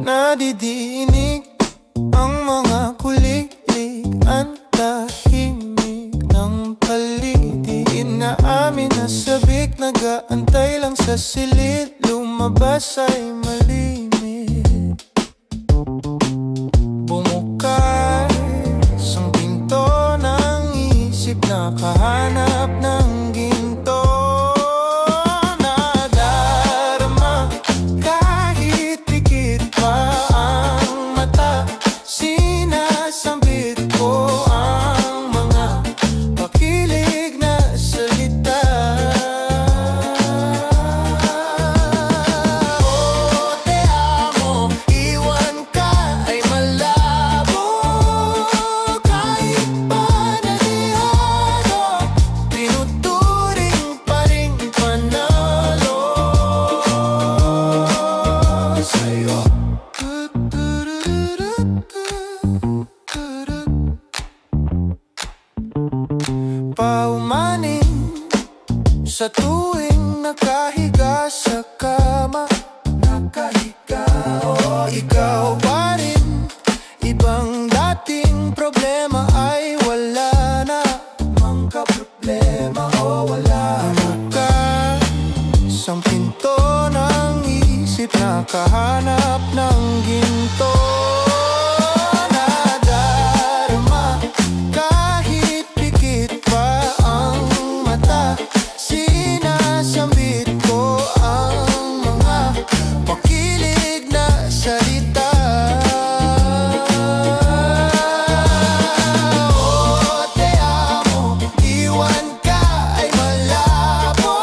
Nadidinig ang mga kulig-lig, ang tahimik ng paligid. Inaamin na sabik, nag-aantay lang sa silid, lumabas ay malimit. Bumukas ang pinto ng isip, nakahanap ng ginto. Nadarama kahit pikit pa ang mata, sinasambit ko ang mga pakilig na salita. Oh, te amo, iwan ka ay malabo, kahit pa nadihado, tinuturing pa rin panalo sa'yo. Paumanin sa tuwing nakahiga sa kama, nakahiga, oh, ikaw pa rin. Ibang dating problema ay wala na, mang ka-problema, oh, wala na. Bukas ang pinto ng isip, nakahanap ng ginto. Nadarama kahit pikit pa ang mata, sinasambit ko ang mga pakilig na salita. Oh, te amo, iwan ka ay malabo,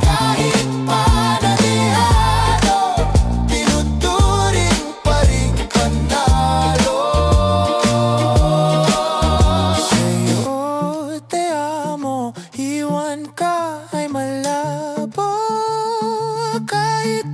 kahit pa nadihado, tinuturing pa rin panalo sa'yo. Te amo, iwan ka ay malabo, kahit